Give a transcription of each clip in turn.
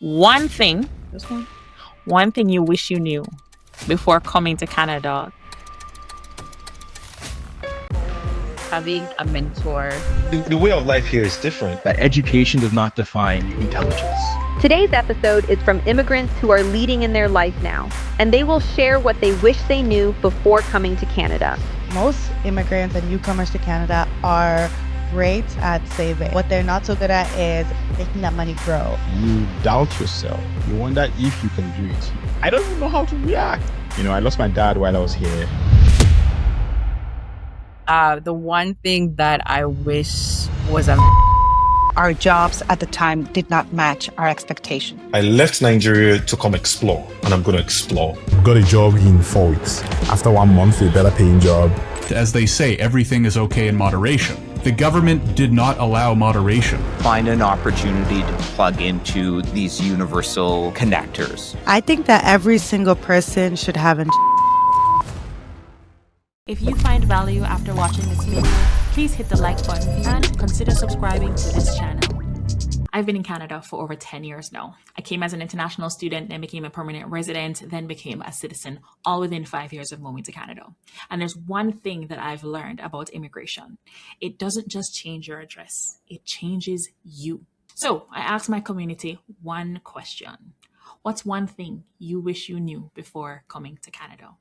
One thing, just one thing you wish you knew before coming to Canada. Having a mentor. The way of life here is different. That education does not define intelligence. Today's episode is from immigrants who are leading in their life now, and they will share what they wish they knew before coming to Canada. Most immigrants and newcomers to Canada are great at saving. What they're not so good at is making that money grow. You doubt yourself. You wonder if you can do it. I don't even know how to react. I lost my dad while I was here. The one thing that I wish was our jobs at the time did not match our expectation. I left Nigeria to come explore, and I'm going to explore. Got a job in 4 weeks. After 1 month, a better paying job. As they say, everything is okay in moderation. The government did not allow moderation. Find an opportunity to plug into these universal connectors. I think that every single person should have an. If you find value after watching this video, please hit the like button and consider subscribing to this channel. I've been in Canada for over 10 years now. I came as an international student, then became a permanent resident, then became a citizen, all within 5 years of moving to Canada. And there's one thing that I've learned about immigration. It doesn't just change your address, it changes you. So I asked my community one question. What's one thing you wish you knew before coming to Canada?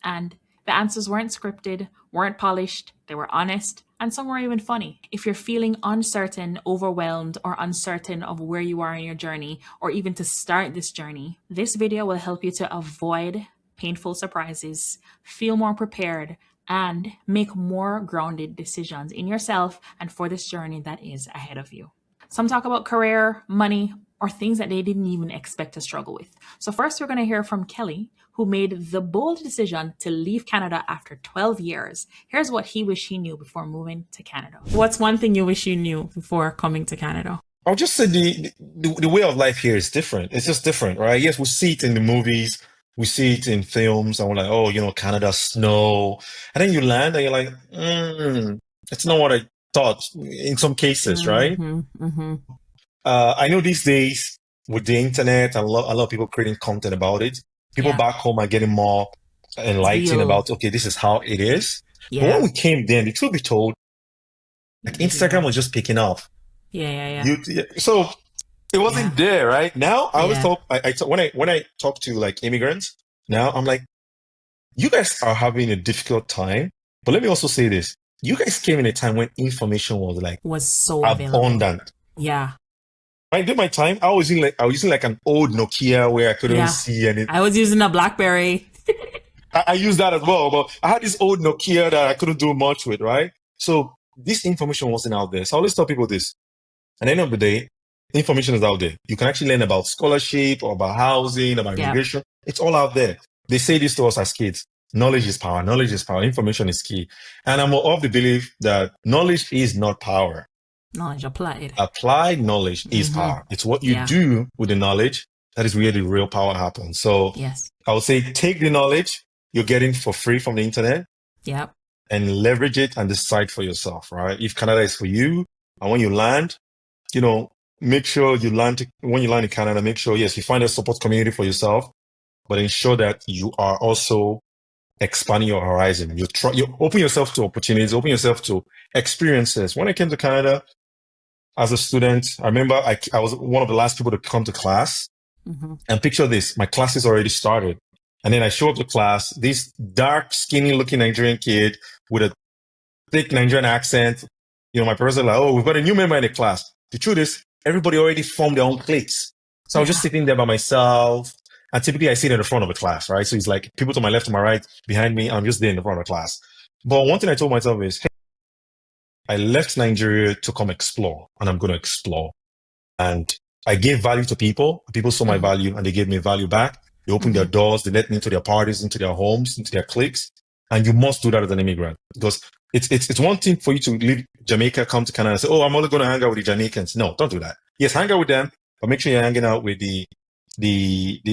And the answers weren't scripted, weren't polished, they were honest, and some were even funny. If you're feeling uncertain, overwhelmed, or uncertain of where you are in your journey, or even to start this journey, this video will help you to avoid painful surprises, feel more prepared, and make more grounded decisions in yourself and for this journey that is ahead of you. Some talk about career, money, or things that they didn't even expect to struggle with. So first, we're going to hear from Kelly, who made the bold decision to leave Canada after 12 years. Here's what he wished he knew before moving to Canada. What's one thing you wish you knew before coming to Canada? I'll just say the way of life here is different. It's just different, right? Yes, we see it in the movies, we see it in films, and we're like, oh, Canada, snow. And then you land and you're like, it's not what I thought in some cases, right? I know these days with the internet, a lot of people creating content about it. People back home are getting more enlightened about, okay, this is how it is. But when we came then, the truth be told, like Instagram was just picking up. So it wasn't there, right? Now I always talk. When I talk to like immigrants, now I'm like, you guys are having a difficult time. But let me also say this: you guys came in a time when information was so abundant. Available. Yeah. I did my time. I was using like an old Nokia where I couldn't see anything. I was using a BlackBerry. I used that as well, but I had this old Nokia that I couldn't do much with, right? So this information wasn't out there. So I always tell people this. At the end of the day, information is out there. You can actually learn about scholarship or about housing, about immigration. It's all out there. They say this to us as kids. Knowledge is power. Knowledge is power. Information is key. And I'm of the belief that knowledge is not power. Knowledge applied. Applied knowledge is power. It's what you do with the knowledge that is where the real power happens. So I would say take the knowledge you're getting for free from the internet and leverage it and decide for yourself, right? If Canada is for you, and when you land, make sure you land, when you land in Canada, make sure, yes, you find a support community for yourself, but ensure that you are also expanding your horizon. You open yourself to opportunities, open yourself to experiences. When I came to Canada, as a student, I remember I was one of the last people to come to class. And picture this, my class is already started. And then I show up to class, this dark, skinny looking Nigerian kid with a thick Nigerian accent. My professor like, oh, we've got a new member in the class. The truth is, everybody already formed their own cliques. So I was just sitting there by myself. And typically I sit in the front of the class, right? So it's like people to my left, to my right, behind me. I'm just there in the front of the class. But one thing I told myself is, hey, I left Nigeria to come explore, and I'm going to explore. And I gave value to people. People saw my value, and they gave me value back. They opened their doors. They let me into their parties, into their homes, into their cliques. And you must do that as an immigrant, because it's one thing for you to leave Jamaica, come to Canada, and say, oh, I'm only going to hang out with the Jamaicans. No, don't do that. Yes, hang out with them, but make sure you're hanging out with the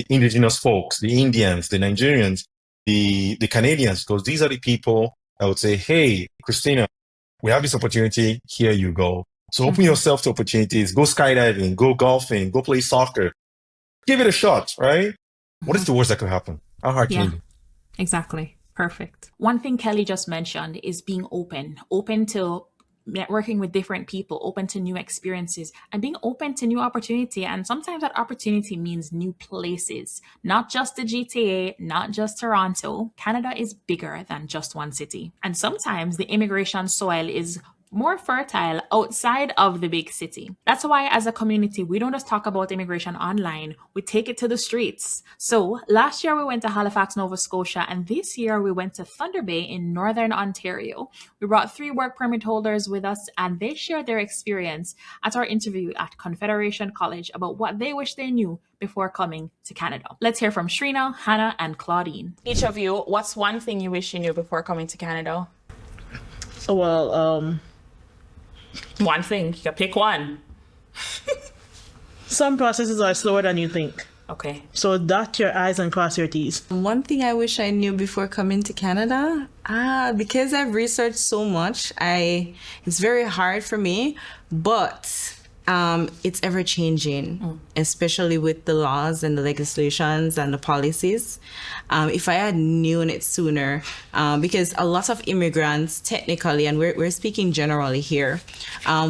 indigenous folks, the Indians, the Nigerians, the Canadians, because these are the people I would say, hey, Christina, we have this opportunity. Here you go. So open yourself to opportunities. Go skydiving, go golfing, go play soccer. give it a shot, right? What is the worst that could happen? How hard can it be? Exactly. Perfect. One thing Kelly just mentioned is being open to networking with different people, open to new experiences, and being open to new opportunity. And sometimes that opportunity means new places, not just the GTA, not just Toronto. Canada is bigger than just one city. And sometimes the immigration soil is more fertile outside of the big city. That's why as a community, we don't just talk about immigration online, we take it to the streets. So last year we went to Halifax, Nova Scotia, and this year we went to Thunder Bay in Northern Ontario. We brought 3 work permit holders with us and they shared their experience at our interview at Confederation College about what they wish they knew before coming to Canada. Let's hear from Shrina, Hannah, and Claudine. Each of you, what's one thing you wish you knew before coming to Canada? One thing, you can pick one. Some processes are slower than you think. Okay. So dot your I's and cross your T's. One thing I wish I knew before coming to Canada, because I've researched so much, it's very hard for me, but it's ever changing, especially with the laws and the legislations and the policies. If I had known it sooner, because a lot of immigrants technically, and we're speaking generally here,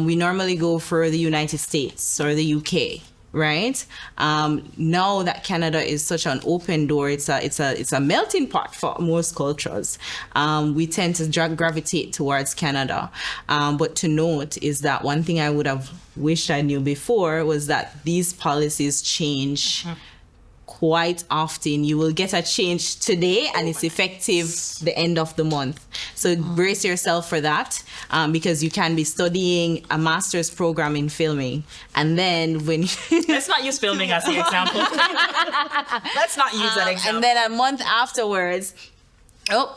we normally go for the United States or the UK. Right now that Canada is such an open door, it's a melting pot for most cultures. We tend to gravitate towards Canada, but to note is that one thing I would have wished I knew before was that these policies change quite often. You will get a change today and it's effective the end of the month. So brace yourself for that, because you can be studying a master's program in filming and then when let's not use filming as the example. Let's not use that example. And then a month afterwards,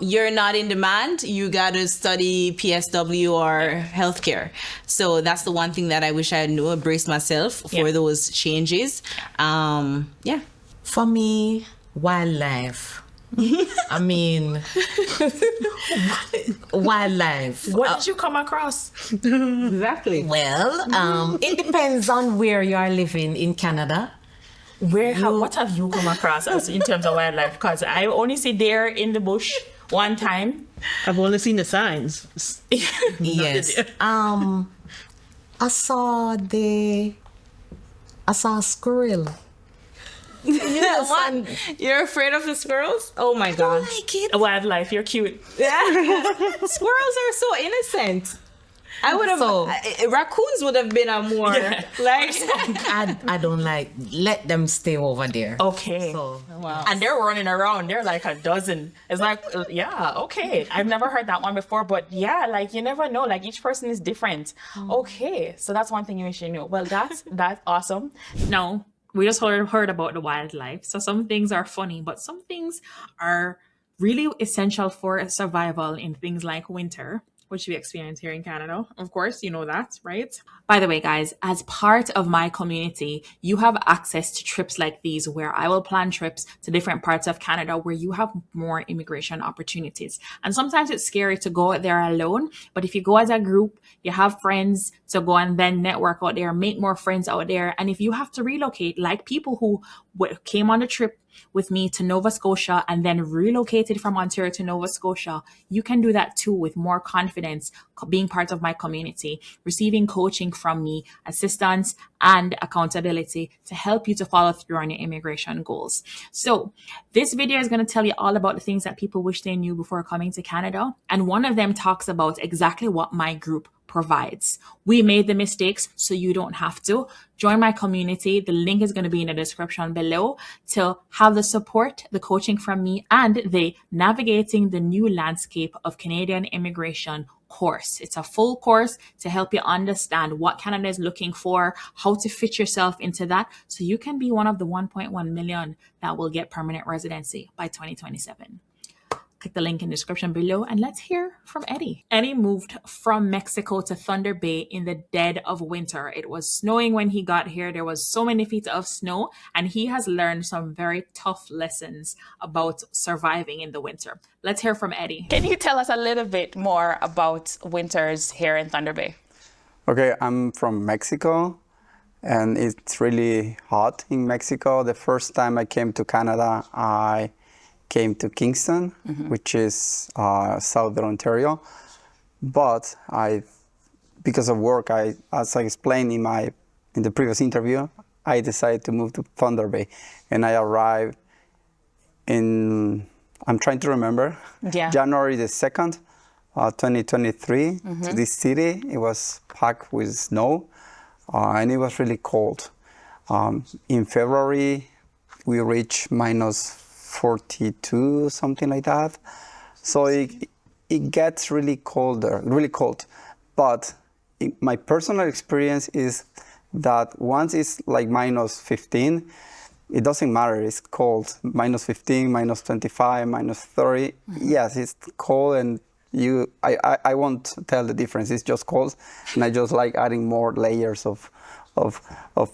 you're not in demand. You got to study PSW or healthcare. So that's the one thing that I wish I knew. Brace myself for those changes. For me, wildlife. I mean, wildlife. What did you come across? Exactly. Well, it depends on where you are living in Canada. What have you come across as in terms of wildlife? Because I only see deer in the bush one time. I've only seen the signs. Yes. I saw a squirrel. You know what? You're afraid of the squirrels? Oh my God. I like it. Wildlife, you're cute. Yeah. Squirrels are so innocent. I would have, raccoons would have been a more, like. I don't like, let them stay over there. Okay. So, wow. And they're running around. They're like a dozen. It's like, okay. I've never heard that one before, but like you never know. Like each person is different. Okay. So that's one thing you wish you knew. Well, that's awesome. No. We just heard about the wildlife. So some things are funny, but some things are really essential for survival in things like winter, which we experience here in Canada. Of course, you know that, right? By the way, guys, as part of my community, you have access to trips like these where I will plan trips to different parts of Canada where you have more immigration opportunities. And sometimes it's scary to go out there alone, but if you go as a group, you have friends to go and then network out there, make more friends out there. And if you have to relocate, like people who came on the trip with me to Nova Scotia and then relocated from Ontario to Nova Scotia, you can do that too with more confidence, being part of my community, receiving coaching from me, assistance and accountability to help you to follow through on your immigration goals. So this video is going to tell you all about the things that people wish they knew before coming to Canada. And one of them talks about exactly what my group provides. We made the mistakes so you don't have to. Join my community. The link is going to be in the description below to have the support, the coaching from me, and the Navigating the New Landscape of Canadian Immigration course. It's a full course to help you understand what Canada is looking for, how to fit yourself into that, so you can be one of the 1.1 million that will get permanent residency by 2027. Click the link in the description below and let's hear from Eddie. Eddie moved from Mexico to Thunder Bay in the dead of winter. It was snowing when he got here. There was so many feet of snow and he has learned some very tough lessons about surviving in the winter. Let's hear from Eddie. Can you tell us a little bit more about winters here in Thunder Bay? Okay, I'm from Mexico and it's really hot in Mexico. The first time I came to Canada, I came to Kingston, which is southern Ontario. But because of work, as I explained in the previous interview, I decided to move to Thunder Bay, and I arrived I'm trying to remember, January the 2nd, 2023, to this city. It was packed with snow, and it was really cold. In February, we reached minus 42, something like that. So it gets really cold. But my personal experience is that once it's like minus 15, it doesn't matter, it's cold. Minus 15, minus 25, minus 30. Yes, it's cold, and I won't tell the difference. It's just cold, and I just like adding more layers of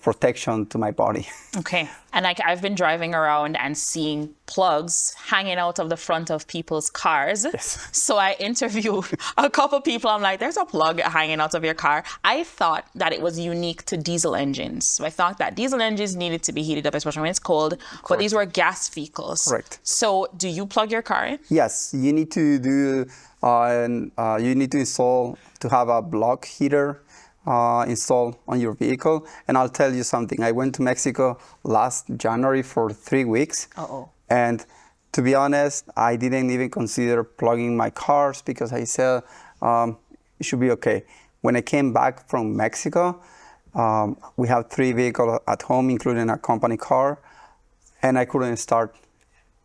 protection to my body. Okay. And I've been driving around and seeing plugs hanging out of the front of people's cars. Yes. So I interviewed a couple people. I'm like, there's a plug hanging out of your car. I thought that it was unique to diesel engines. So I thought that diesel engines needed to be heated up, especially when it's cold. Correct. But these were gas vehicles. Correct. So do you plug your car in? Yes, you need to do, you need to install, to have a block heater installed on your vehicle. And I'll tell you something. I went to Mexico last January for 3 weeks. And to be honest, I didn't even consider plugging my cars because I said it should be okay. When I came back from Mexico, we have 3 vehicles at home, including a company car, and I couldn't start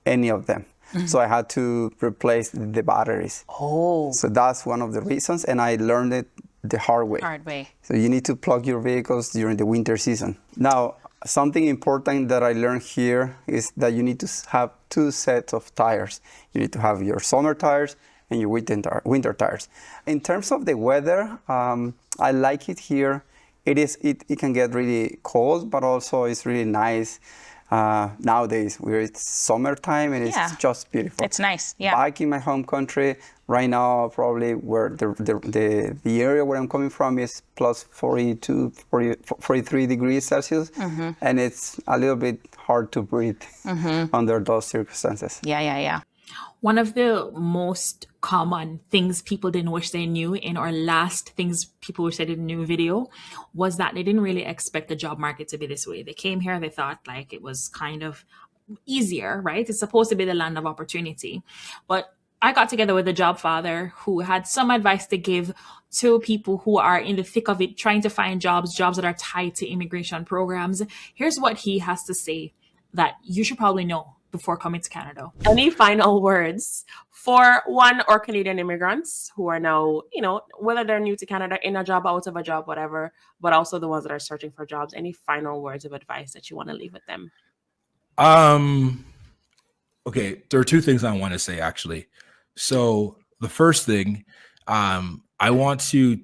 any of them. So I had to replace the batteries. So that's one of the reasons, and I learned it the hard way. So you need to plug your vehicles during the winter season. Now, something important that I learned here is that you need to have 2 sets of tires. You need to have your summer tires and your winter tires. In terms of the weather, I like it here. It can get really cold, but also it's really nice. Nowadays, it's summertime and it's just beautiful. It's nice, yeah. Back in my home country, right now, probably where the area where I'm coming from is plus 42, 43 degrees Celsius, and it's a little bit hard to breathe under those circumstances. Yeah. One of the most common things people didn't wish they knew in our last things people wish they didn't know video was that they didn't really expect the job market to be this way. They came here, they thought like it was kind of easier, right? It's supposed to be the land of opportunity. But I got together with a job father who had some advice to give to people who are in the thick of it, trying to find jobs that are tied to immigration programs. Here's what he has to say that you should probably know before coming to Canada. Any final words for our Canadian immigrants who are now, whether they're new to Canada, in a job, out of a job, whatever, but also the ones that are searching for jobs? Any final words of advice that you want to leave with them? Okay, there are 2 things I want to say, actually. So the first thing, I want to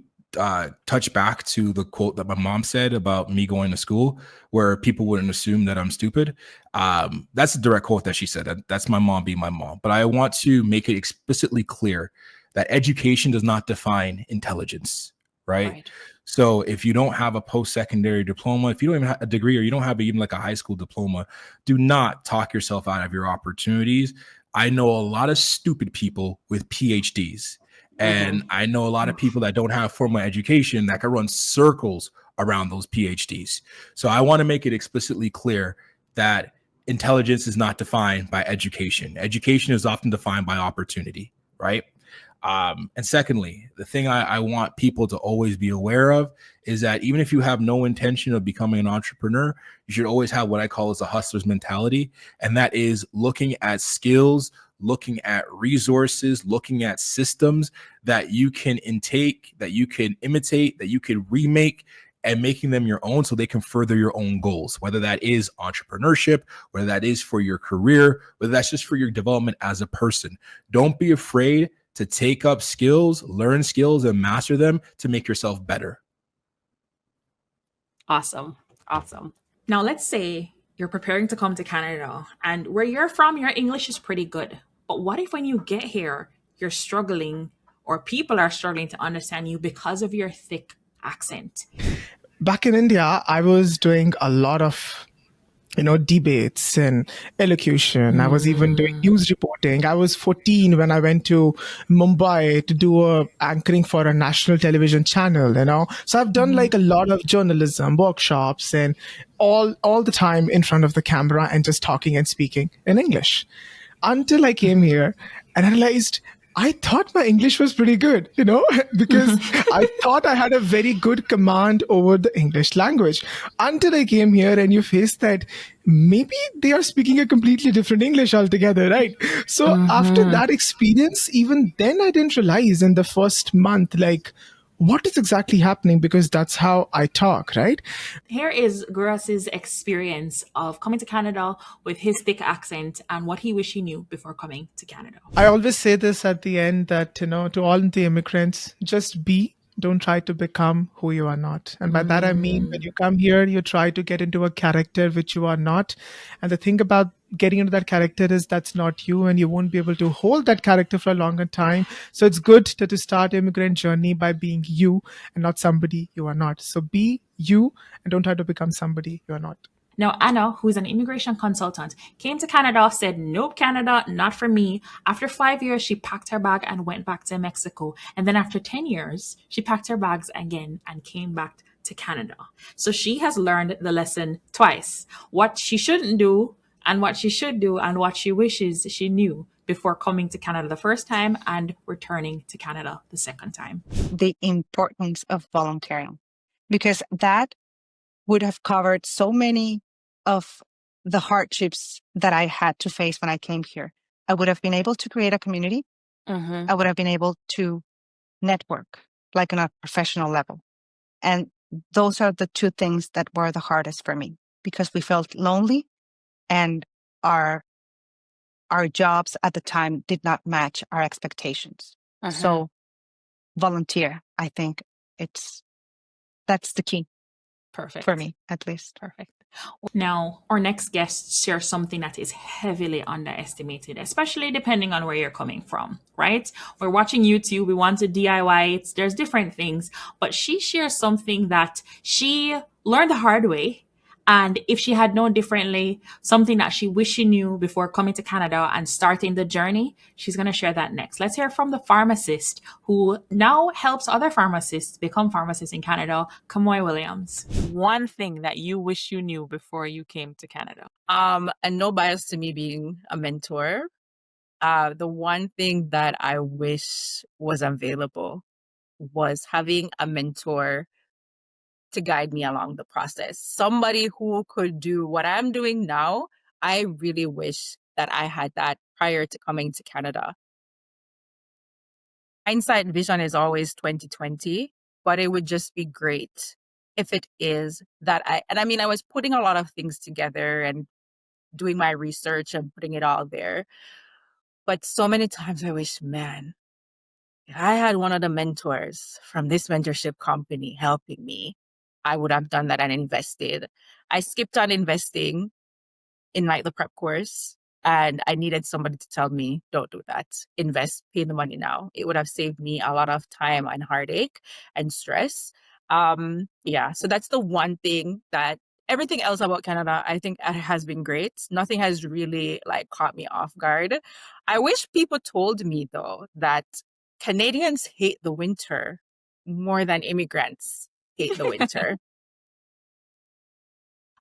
touch back to the quote that my mom said about me going to school, where people wouldn't assume that I'm stupid. That's a direct quote that she said. That's my mom being my mom. But I want to make it explicitly clear that education does not define intelligence, right? So if you don't have a post-secondary diploma, if you don't even have a degree, or you don't have even like a high school diploma, do not talk yourself out of your opportunities. I know a lot of stupid people with PhDs. And I know a lot of people that don't have formal education that can run circles around those PhDs. So I want to make it explicitly clear that intelligence is not defined by education. Education is often defined by opportunity, right? And secondly, the thing I want people to always be aware of is that even if you have no intention of becoming an entrepreneur, you should always have what I call as a hustler's mentality. And that is looking at skills, looking at resources, looking at systems that you can intake, that you can imitate, that you can remake, and making them your own so they can further your own goals, whether that is entrepreneurship, whether that is for your career, whether that's just for your development as a person. Don't be afraid to take up skills, learn skills, and master them to make yourself better. Awesome. Now, let's say you're preparing to come to Canada, and where you're from, your English is pretty good. But what if when you get here, you're struggling, or people are struggling to understand you because of your thick accent? back in India, I was doing a lot of debates and elocution. I was even doing news reporting. I was 14 when I went to Mumbai to do anchoring for a national television channel, So I've done like a lot of journalism workshops and all the time in front of the camera and just talking and speaking in English until I came here and I realized I thought my English was pretty good, because I thought I had a very good command over the English language until I came here and you face that maybe they are speaking a completely different English altogether, right? So after that experience, even then I didn't realize in the first month, like, what is exactly happening, because that's how I talk, right? Here is Guras's experience of coming to Canada with his thick accent and what he wished he knew before coming to Canada. I always say this at the end that, to all the immigrants, just be. Don't try to become who you are not. And by that, I mean, when you come here, you try to get into a character which you are not. And the thing about getting into that character is that's not you, and you won't be able to hold that character for a longer time. So it's good to start immigrant journey by being you and not somebody you are not. So be you and don't try to become somebody you are not. Now, Anna, who is an immigration consultant, came to Canada, said, nope, Canada, not for me. After 5 years, she packed her bag and went back to Mexico. And then after 10 years, she packed her bags again and came back to Canada. So she has learned the lesson twice, what she shouldn't do and what she should do and what she wishes she knew before coming to Canada the first time and returning to Canada the second time. The importance of volunteering, because that would have covered so many of the hardships that I had to face when I came here. I would have been able to create a community. I would have been able to network, like on a professional level. And those are the two things that were the hardest for me, because we felt lonely and our jobs at the time did not match our expectations. So volunteer, I think that's the key. Perfect. For me, at least. Perfect. Now, our next guest shares something that is heavily underestimated, especially depending on where you're coming from, right? We're watching YouTube, we want to DIY it, there's different things, but she shares something that she learned the hard way. And if she had known differently, something that she wished she knew before coming to Canada and starting the journey, she's going to share that next. Let's hear from the pharmacist who now helps other pharmacists become pharmacists in Canada, Kamoy Williams. One thing that you wish you knew before you came to Canada? And no bias to me being a mentor. The one thing that I wish was available was having a mentor to guide me along the process. Somebody who could do what I'm doing now. I really wish that I had that prior to coming to Canada. Hindsight vision is always 2020, but it would just be great if it is that I was putting a lot of things together and doing my research and putting it all there. But so many times I wish, man, if I had one of the mentors from this mentorship company helping me, I would have done that and invested. I skipped on investing in like the prep course, and I needed somebody to tell me, don't do that. Invest, pay the money now. It would have saved me a lot of time and heartache and stress. So that's the one thing that everything else about Canada, I think has been great. Nothing has really like caught me off guard. I wish people told me though that Canadians hate the winter more than immigrants hate the winter.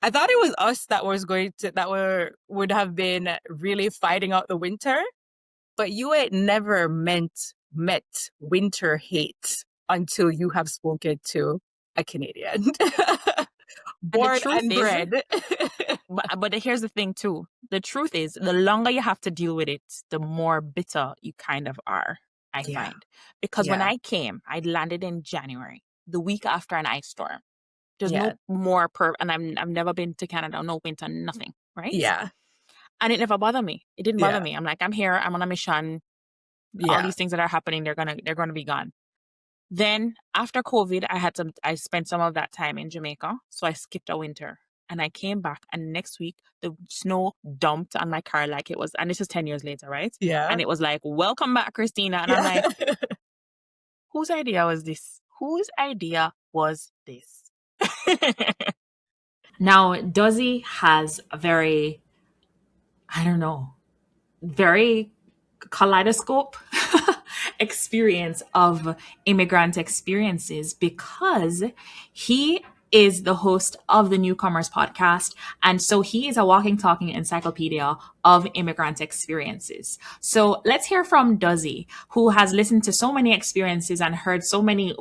I thought it was us that would have been really fighting out the winter, but you ain't never met winter hate until you have spoken to a Canadian. Born and bred. But here's the thing too. The truth is, the longer you have to deal with it, the more bitter you kind of are, I find. Because when I came, I landed in January, the week after an ice storm. There's no more and I've never been to Canada, no winter, nothing, right? Yeah. And it never bothered me. It didn't bother me. I'm like, I'm here, I'm on a mission. All these things that are happening, they're gonna be gone. Then after COVID, I spent some of that time in Jamaica. So I skipped a winter and I came back, and next week the snow dumped on my car like it was, and this is 10 years later, right? Yeah. And it was like, welcome back, Christina. And I'm like, whose idea was this? Whose idea was this? Now, Duzzy has a very, very kaleidoscope experience of immigrant experiences because he is the host of the Newcomers podcast. And so he is a walking, talking encyclopedia of immigrant experiences. So let's hear from Duzzy, who has listened to so many experiences and heard so many,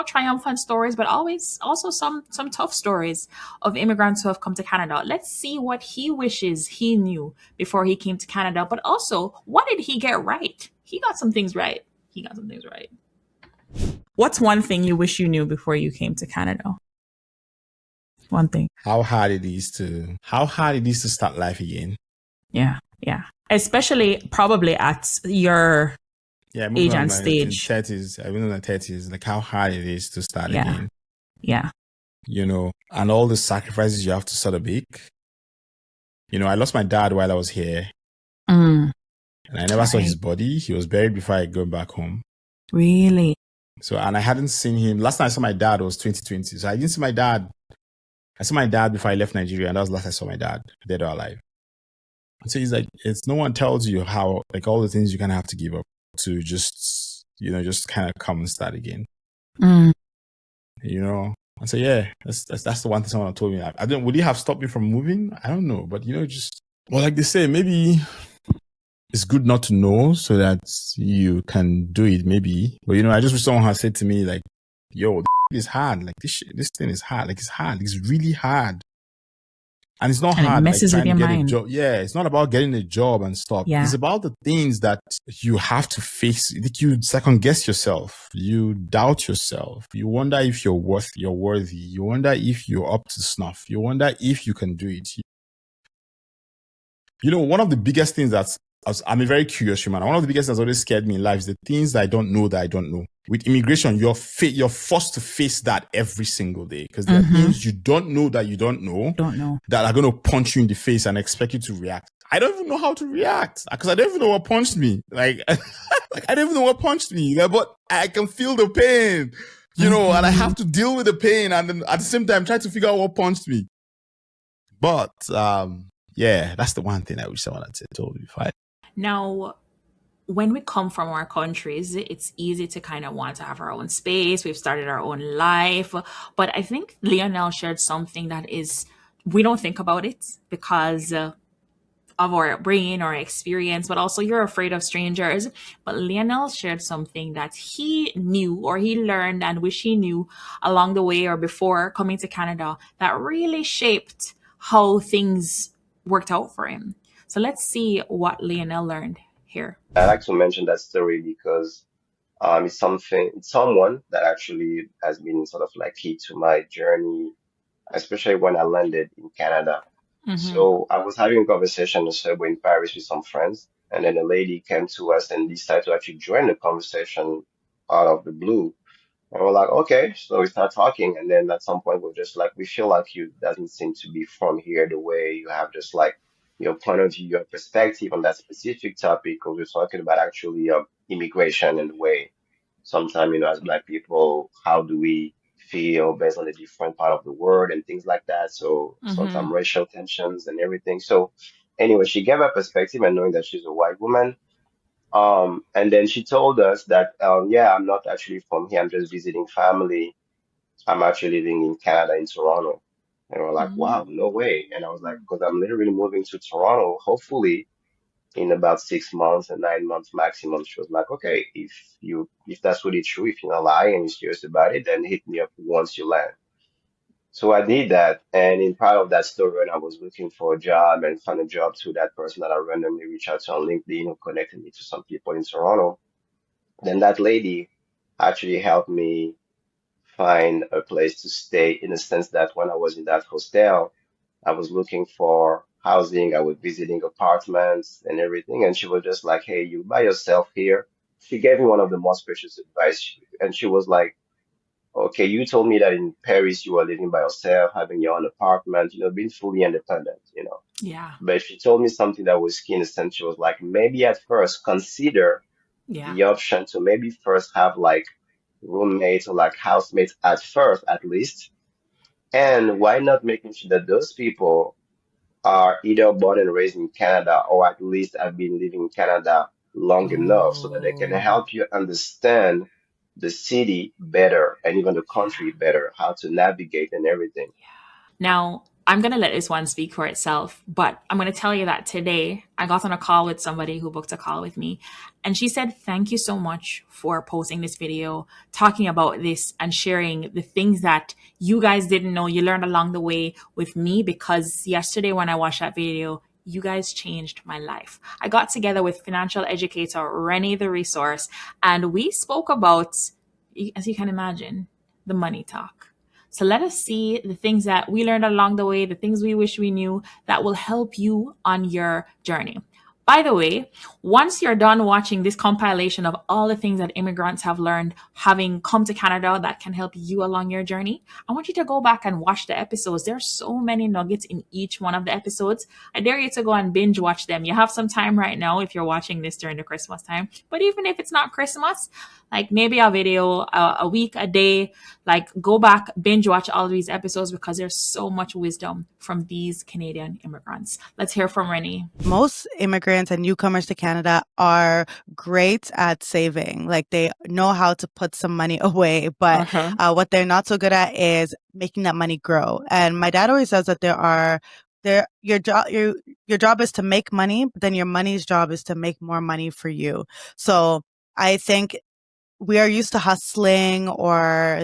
triumphant stories, but also some tough stories of immigrants who have come to Canada. Let's see what he wishes he knew before he came to Canada, but also what did he get right? He got some things right. What's one thing you wish you knew before you came to Canada? One thing. How hard it is to start life again. Yeah. Especially probably at your age and stage. 30s, even in the 30s, like how hard it is to start again. Yeah. And all the sacrifices you have to sort of make. I lost my dad while I was here. And I never saw his body. He was buried before I go back home. Really? So, and I hadn't seen him. Last time I saw my dad was 2020. So I didn't see my dad. I saw my dad before I left Nigeria, and that was the last I saw my dad, dead or alive. So he's like, no one tells you how, like, all the things you kind of have to give up to just kind of come and start again. And so, that's the one thing someone told me. Would he have stopped me from moving? I don't know. But, like they say, maybe it's good not to know so that you can do it, maybe. But, I just wish someone had said to me, like, yo, this is hard. Like, this thing is hard. Like, it's hard. It's really hard. And it's not hard. It messes with your mind. Yeah, it's not about getting a job and stuff. Yeah. It's about the things that you have to face. Like, you second guess yourself. You doubt yourself. You wonder if you're worthy. You wonder if you're up to snuff. You wonder if you can do it. One of the biggest things I'm a very curious human. One of the biggest things that's always scared me in life is the things that I don't know that I don't know. With immigration, you're forced to face that every single day because there are things you don't know that you don't know that are going to punch you in the face and expect you to react. I don't even know how to react because I don't even know what punched me. Like, I don't even know what punched me, but I can feel the pain, and I have to deal with the pain and then at the same time try to figure out what punched me. But, that's the one thing I wish someone had said totally fine. Now, when we come from our countries, it's easy to kind of want to have our own space. We've started our own life. But I think Lionel shared something that we don't think about it because of our brain or experience, but also you're afraid of strangers. But Lionel shared something that he knew or he learned and wish he knew along the way or before coming to Canada that really shaped how things worked out for him. So let's see what Lionel learned here. I like to mention that story because it's someone that actually has been sort of like key to my journey, especially when I landed in Canada. So I was having a conversation on the subway in Paris with some friends, and then a lady came to us and decided to actually join the conversation out of the blue. And we're like, okay, so we start talking, and then at some point we're just like, we feel like you doesn't seem to be from here the way you have just like your point of view, your perspective on that specific topic, because we're talking about actually immigration and the way sometimes, as Black people, how do we feel based on a different part of the world and things like that. So sometimes racial tensions and everything. So anyway, she gave her perspective and knowing that she's a white woman. And then she told us that, I'm not actually from here. I'm just visiting family. I'm actually living in Canada, in Toronto. And we're like, wow, no way. And I was like, because I'm literally moving to Toronto, hopefully in about 6 months and 9 months maximum. She was like, okay, if that's really true, if you're not lying and you're serious about it, then hit me up once you land. So I did that. And in part of that story, when I was looking for a job and found a job through that person that I randomly reached out to on LinkedIn, who connected me to some people in Toronto, then that lady actually helped me find a place to stay, in the sense that when I was in that hostel, I was looking for housing, I was visiting apartments and everything. And she was just like, hey, you by yourself here? She gave me one of the most precious advice. And she was like, okay, you told me that in Paris you were living by yourself, having your own apartment, being fully independent, Yeah. But she told me something that was key in the sense. She was like, maybe at first consider the option to maybe first have like roommates or like housemates at first, at least, And why not making sure that those people are either born and raised in Canada or at least have been living in Canada long enough so that they can help you understand the city better and even the country better, how to navigate and everything. Now, I'm going to let this one speak for itself, but I'm going to tell you that today I got on a call with somebody who booked a call with me, and she said, "Thank you so much for posting this video, talking about this and sharing the things that you guys didn't know you learned along the way with me, because yesterday when I watched that video, you guys changed my life." I got together with financial educator Rennie the Resource, and we spoke about, as you can imagine, the money talk. So let us see the things that we learned along the way, the things we wish we knew that will help you on your journey. By the way, once you're done watching this compilation of all the things that immigrants have learned having come to Canada that can help you along your journey, I want you to go back and watch the episodes. There are so many nuggets in each one of the episodes. I dare you to go and binge watch them. You have some time right now if you're watching this during the Christmas time. But even if it's not Christmas, like maybe a video, a week, a day, like go back, binge watch all these episodes, because there's so much wisdom from these Canadian immigrants. Let's hear from Rennie. Most immigrants and newcomers to Canada are great at saving. Like they know how to put some money away, but what they're not so good at is making that money grow. And my dad always says that your job is to make money, but then your money's job is to make more money for you. So I think we are used to hustling, or,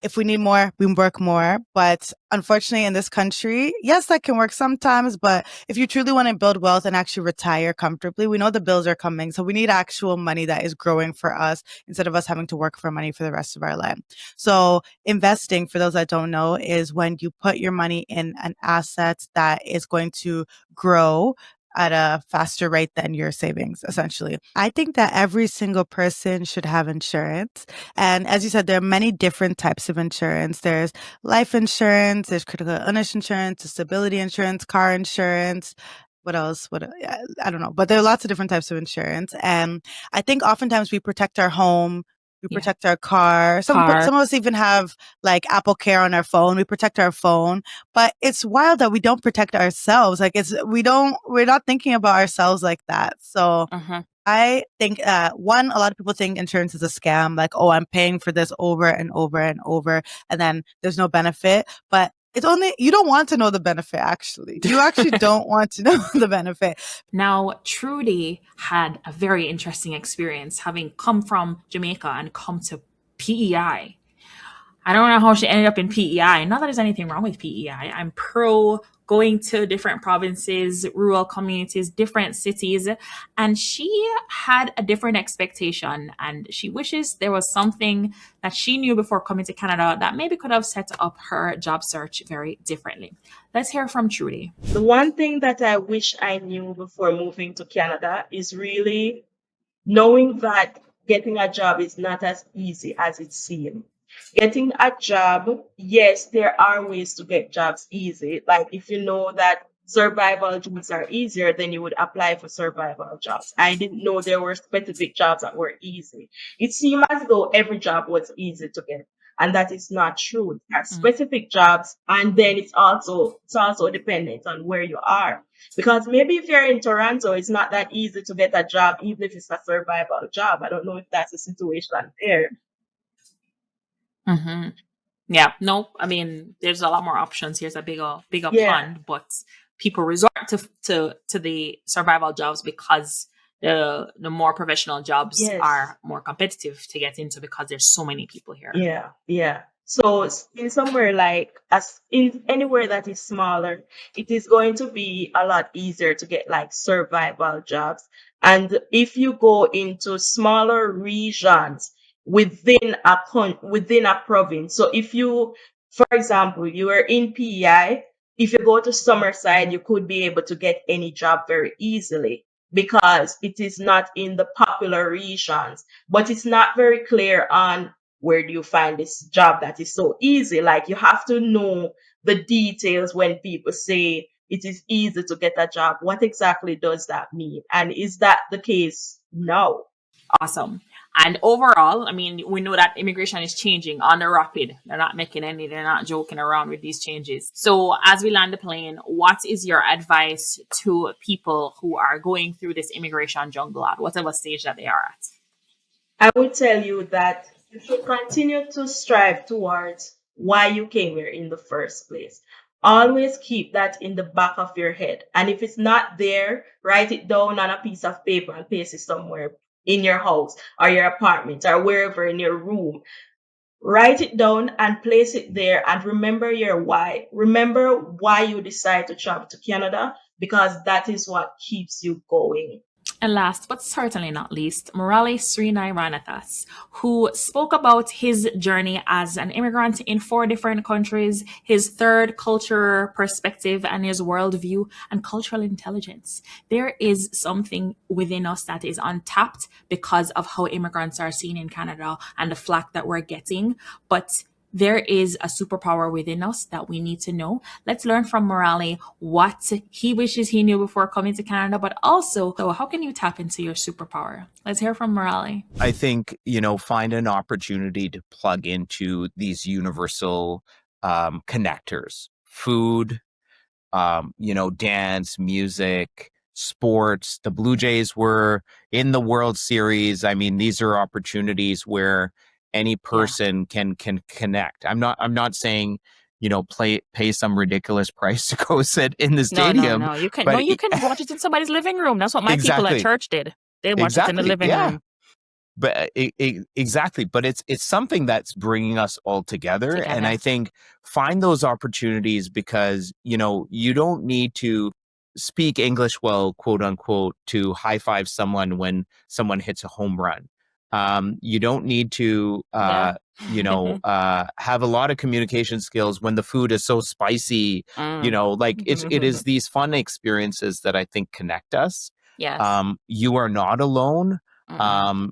if we need more, we work more. But unfortunately, in this country, yes, that can work sometimes. But if you truly want to build wealth and actually retire comfortably, we know the bills are coming. So we need actual money that is growing for us instead of us having to work for money for the rest of our life. So investing, for those that don't know, is when you put your money in an asset that is going to grow at a faster rate than your savings, essentially. I think that every single person should have insurance. And as you said, there are many different types of insurance. There's life insurance, there's critical illness insurance, disability insurance, car insurance. What else? I don't know. But there are lots of different types of insurance. And I think oftentimes we protect our home, we protect our car. Some of us even have like Apple Care on our phone. We protect our phone, but it's wild that we don't protect ourselves. Like we're not thinking about ourselves like that. So I think, a lot of people think insurance is a scam. Like, oh, I'm paying for this over and over and over, and then there's no benefit. But you don't want to know the benefit, actually. You actually don't want to know the benefit. Now, Trudy had a very interesting experience having come from Jamaica and come to PEI. I don't know how she ended up in PEI. Not that there's anything wrong with PEI. I'm pro going to different provinces, rural communities, different cities. And she had a different expectation. And she wishes there was something that she knew before coming to Canada that maybe could have set up her job search very differently. Let's hear from Trudy. The one thing that I wish I knew before moving to Canada is really knowing that getting a job is not as easy as it seems. Getting a job, yes, there are ways to get jobs easy. Like if you know that survival jobs are easier, then you would apply for survival jobs. I didn't know there were specific jobs that were easy. It seemed as though every job was easy to get. And that is not true. There are specific jobs, and then it's also dependent on where you are. Because maybe if you're in Toronto, it's not that easy to get a job, even if it's a survival job. I don't know if that's the situation there. Yeah, no, I mean, there's a lot more options. Here's a bigger pond, but people resort to the survival jobs because the more professional jobs are more competitive to get into because there's so many people here. Yeah. So in somewhere like anywhere that is smaller, it is going to be a lot easier to get like survival jobs. And if you go into smaller regions within a province, so if you, for example, you are in PEI, if you go to Summerside, you could be able to get any job very easily because it is not in the popular regions. But it's not very clear on where do you find this job that is so easy. Like you have to know the details when people say it is easy to get a job. What exactly does that mean? And is that the case now? Awesome. And overall, I mean, we know that immigration is changing on the rapid. They're not joking around with these changes. So as we land the plane, what is your advice to people who are going through this immigration jungle at whatever stage that they are at? I would tell you that you should continue to strive towards why you came here in the first place. Always keep that in the back of your head. And if it's not there, write it down on a piece of paper and paste it somewhere in your house or your apartment or wherever in your room. Write it down and place it there and remember your why. Remember why you decide to travel to Canada, because that is what keeps you going. And last but certainly not least, Murali Srinai Ranathas, who spoke about his journey as an immigrant in 4 different countries, his third culture perspective and his worldview and cultural intelligence. There is something within us that is untapped because of how immigrants are seen in Canada and the flack that we're getting. But there is a superpower within us that we need to know. Let's learn from Murali what he wishes he knew before coming to Canada, but also, so how can you tap into your superpower? Let's hear from Murali. I think, find an opportunity to plug into these universal connectors, food, dance, music, sports. The Blue Jays were in the World Series. I mean, these are opportunities where any person can connect. I'm not saying, pay some ridiculous price to go sit in the stadium. No. You can watch it in somebody's living room. That's what my people at church did. They watched it in the living room. But exactly. But it's something that's bringing us all together. And I think find those opportunities because, you don't need to speak English well, quote unquote, to high five someone when someone hits a home run. You don't need to, have a lot of communication skills when the food is so spicy. It is these fun experiences that I think connect us. Yes. You are not alone.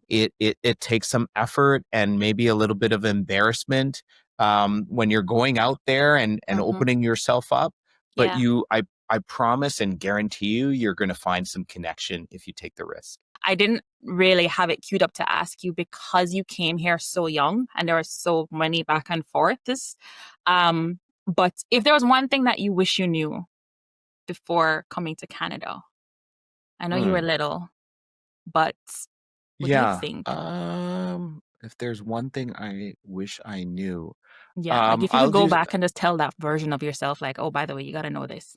It takes some effort and maybe a little bit of embarrassment when you're going out there and opening yourself up. But I promise and guarantee you're going to find some connection if you take the risk. I didn't really have it queued up to ask you because you came here so young and there were so many back and forths. But if there was one thing that you wish you knew before coming to Canada, I know you were little, but what do you think? If there's one thing I wish I knew. Yeah, like if you could go back and just tell that version of yourself, like, oh, by the way, you got to know this.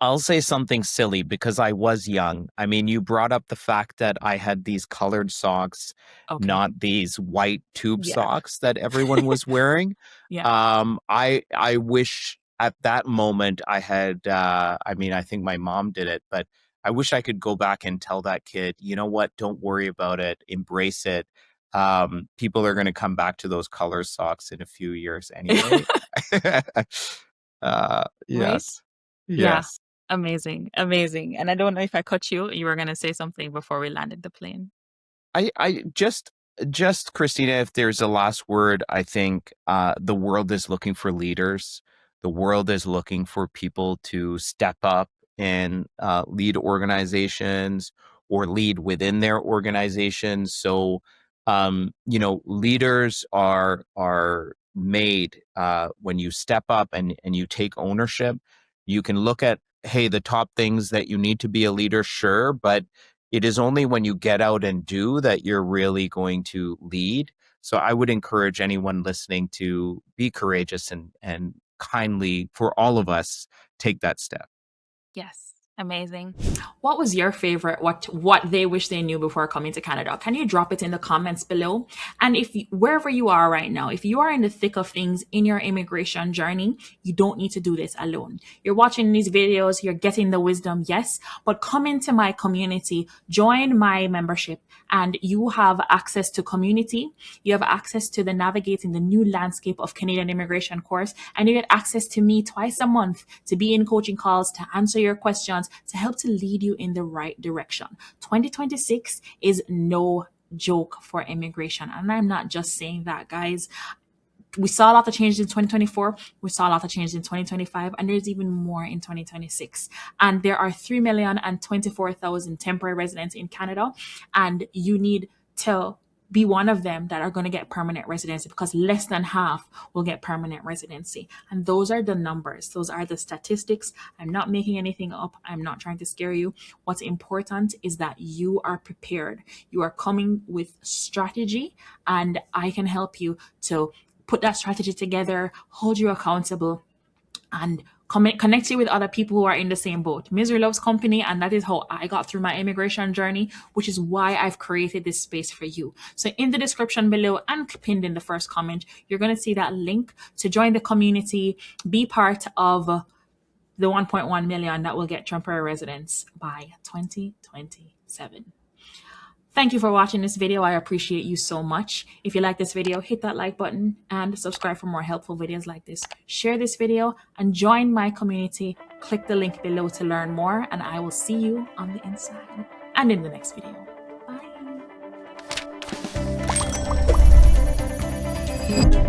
I'll say something silly because I was young. I mean, you brought up the fact that I had these colored socks, not these white tube socks that everyone was wearing. I wish at that moment I had, I think my mom did it, but I wish I could go back and tell that kid, you know what, don't worry about it, embrace it. People are going to come back to those color socks in a few years anyway. Yes. Yeah. Amazing. And I don't know if I cut you. You were going to say something before we landed the plane. I just Christina, if there's a last word, I think the world is looking for leaders. The world is looking for people to step up and lead organizations or lead within their organizations. So, leaders are made when you step up and you take ownership. You can look at, hey, the top things that you need to be a leader, sure, but it is only when you get out and do that you're really going to lead. So I would encourage anyone listening to be courageous and kindly, for all of us, take that step. Yes. Amazing. What was your favorite, what they wish they knew before coming to Canada? Can you drop it in the comments below? And wherever you are right now, if you are in the thick of things in your immigration journey, you don't need to do this alone. You're watching these videos, you're getting the wisdom, yes, but come into my community, join my membership, and you have access to community. You have access to the Navigating the New Landscape of Canadian Immigration course, and you get access to me twice a month to be in coaching calls, to answer your questions, to help to lead you in the right direction. 2026 is no joke for immigration. And I'm not just saying that, guys. We saw a lot of changes in 2024. We saw a lot of changes in 2025, and there's even more in 2026. And there are 3,024,000 temporary residents in Canada, and you need to be one of them that are going to get permanent residency, because less than half will get permanent residency. And those are the numbers. Those are the statistics. I'm not making anything up. I'm not trying to scare you. What's important is that you are prepared. You are coming with strategy, and I can help you to put that strategy together, hold you accountable, and connect you with other people who are in the same boat. Misery loves company, and that is how I got through my immigration journey, which is why I've created this space for you. So in the description below and pinned in the first comment, you're going to see that link to join the community, be part of the 1.1 million that will get temporary residence by 2027. Thank you for watching this video. I appreciate you so much. If you like this video, hit that like button and subscribe for more helpful videos like this. Share this video and join my community. Click the link below to learn more, and I will see you on the inside and in the next video. Bye.